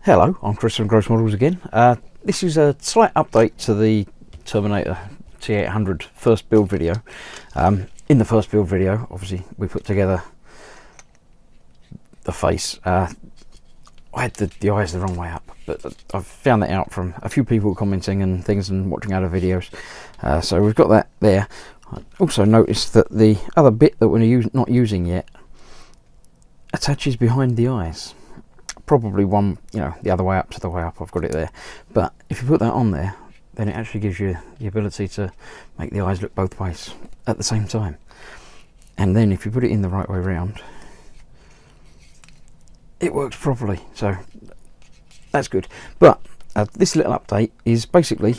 Hello, I'm Chris from Gross Models again. This is a slight update to the Terminator T800 first build video. In the first build video, obviously, we put together the face. I had the eyes the wrong way up, but I've found that out from a few people commenting and things and watching other videos. So we've got that there. I also noticed that the other bit that we're not using yet attaches behind the eyes. Probably one, the other way up to the way up, I've got it there. But if you put that on there, then it actually gives you the ability to make the eyes look both ways at the same time. And then if you put it in the right way round, it works properly. So that's good. But this little update is basically,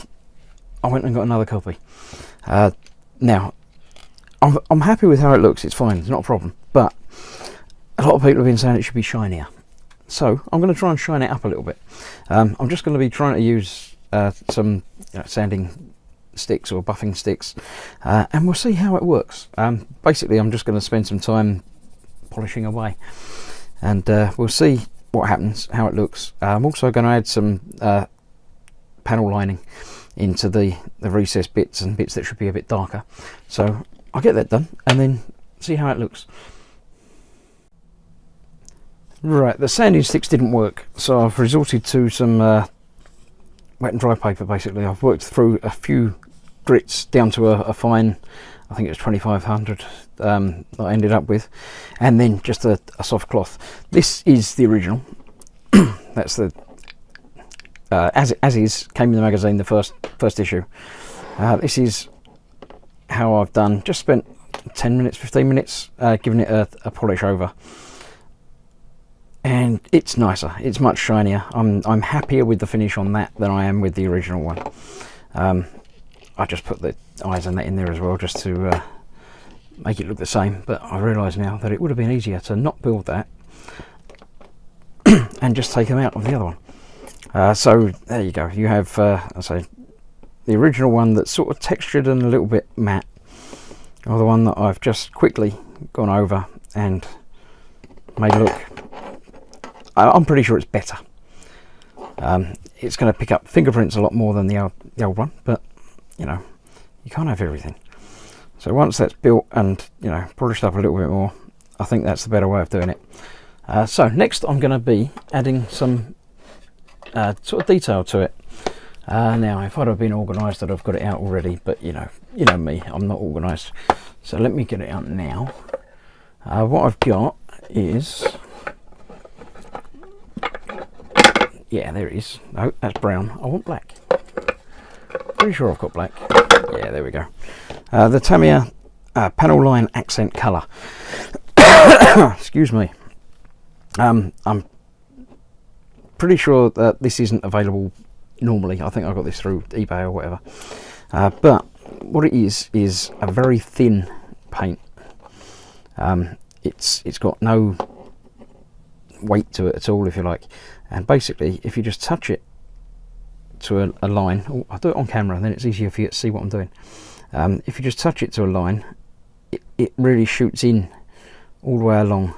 I went and got another copy. Now, I'm happy with how it looks. It's fine. It's not a problem. But a lot of people have been saying it should be shinier. So I'm going to try and shine it up a little bit. I'm just going to be trying to use some sanding sticks or buffing sticks, and we'll see how it works. Basically, I'm just going to spend some time polishing away, and we'll see what happens, how it looks. I'm also going to add some panel lining into the recessed bits and bits that should be a bit darker. So I'll get that done and then see how it looks. Right, the sanding sticks didn't work, so I've resorted to some wet and dry paper. Basically, I've worked through a few grits down to a fine, I think it was 2500 that I ended up with, and then just a soft cloth. This is the original. That's the as is, came in the magazine, the first issue. This is how I've done. Just spent 10 minutes, 15 minutes giving it a polish over. And it's nicer, it's much shinier. I'm happier with the finish on that than I am with the original one. I just put the eyes and that in there as well, just to make it look the same, but I realise now that it would have been easier to not build that and just take them out of the other one. So there you go, you have I say the original one that's sort of textured and a little bit matte, or the one that I've just quickly gone over and made look. I'm pretty sure it's better. It's going to pick up fingerprints a lot more than the old one, but you can't have everything. So once that's built and polished up a little bit more, I think that's the better way of doing it. So next I'm going to be adding some sort of detail to it. Now if I'd have been organised I'd have got it out already, but you know me, I'm not organised. So let me get it out now. What I've got is, yeah, there it is. No, that's brown. I want black. Pretty sure I've got black. Yeah, there we go. The Tamiya panel line accent colour. Excuse me. I'm pretty sure that this isn't available normally. I think I got this through eBay or whatever. But what it is a very thin paint. It's got no weight to it at all, if you like. And basically, if you just touch it to a line, I'll do it on camera, and then it's easier for you to see what I'm doing. If you just touch it to a line, it really shoots in all the way along.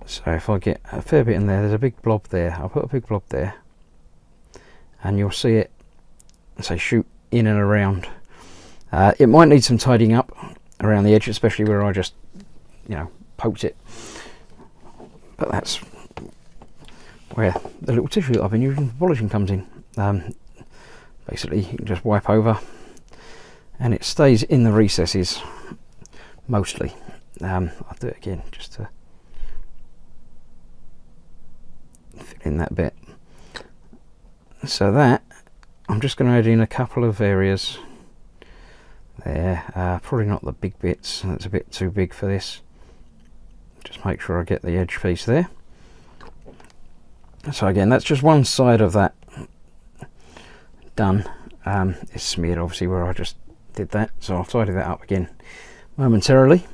So if I get a fair bit in there's a big blob there. I'll put a big blob there, and you'll see it, say, shoot in and around. It might need some tidying up around the edge, especially where I just, poked it. But that's where the little tissue that I've been using for polishing comes in. Basically, you can just wipe over and it stays in the recesses mostly. I'll do it again just to fit in that bit. So that, I'm just going to add in a couple of areas there. Probably not the big bits, that's a bit too big for this. Just make sure I get the edge piece there. So again, that's just one side of that done. It's smeared obviously where I just did that, so I'll tidy that up again momentarily.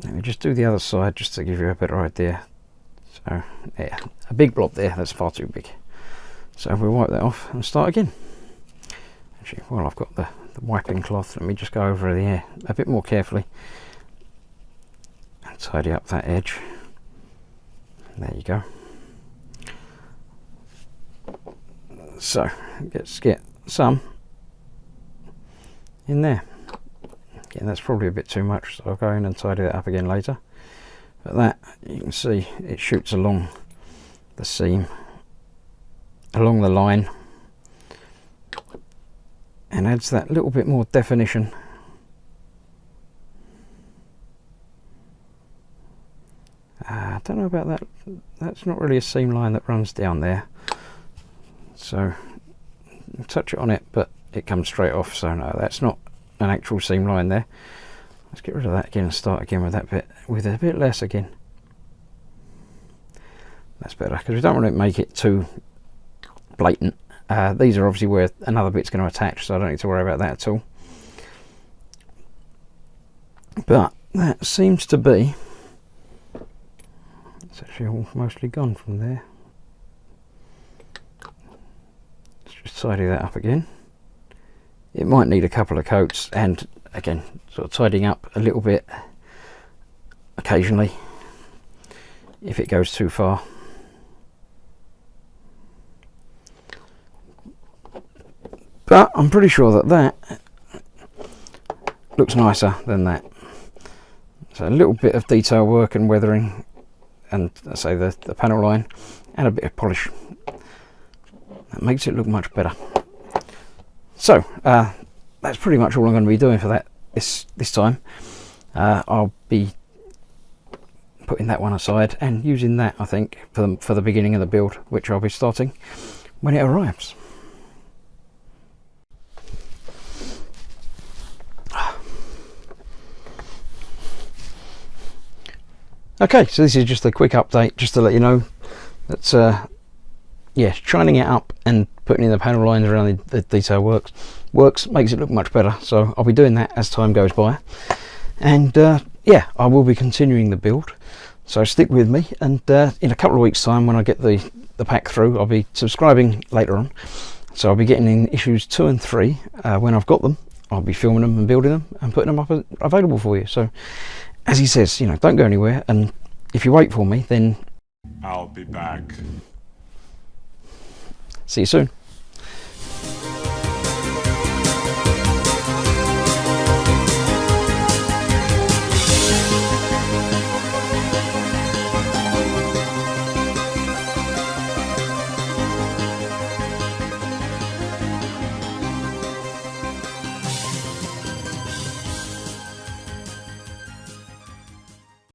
Let me just do the other side just to give you a better idea. So yeah, a big blob there, that's far too big. So we'll wipe that off and start again. Actually, while I've got the wiping cloth, let me just go over the air a bit more carefully and tidy up that edge. There you go. So let's get some in there. Again, that's probably a bit too much, so I'll go in and tidy that up again later. But that, you can see, it shoots along the seam, along the line, and adds that little bit more definition. I don't know about that. That's not really a seam line that runs down there. So touch it on it, but it comes straight off. So no, that's not an actual seam line there. Let's get rid of that again and start again with that bit, with a bit less again. That's better, because we don't want to make it too blatant. These are obviously where another bit's going to attach, so I don't need to worry about that at all. But that seems to be, it's actually all mostly gone from there. Let's just tidy that up again. It might need a couple of coats, and again, sort of tidying up a little bit occasionally if it goes too far. But I'm pretty sure that that looks nicer than that. So a little bit of detail work and weathering, and I say the panel line, and a bit of polish. That makes it look much better. So that's pretty much all I'm going to be doing for that this time. I'll be putting that one aside and using that, I think, for the beginning of the build, which I'll be starting when it arrives. Okay, so this is just a quick update, just to let you know that yeah, shining it up and putting in the panel lines around the detail works, makes it look much better. So I'll be doing that as time goes by, and yeah, I will be continuing the build, so stick with me. And in a couple of weeks time, when I get the pack through, I'll be subscribing later on, so I'll be getting in issues 2 and 3. When I've got them, I'll be filming them and building them and putting them up available for you. So as he says, you know, don't go anywhere, and if you wait for me, then I'll be back. See you soon.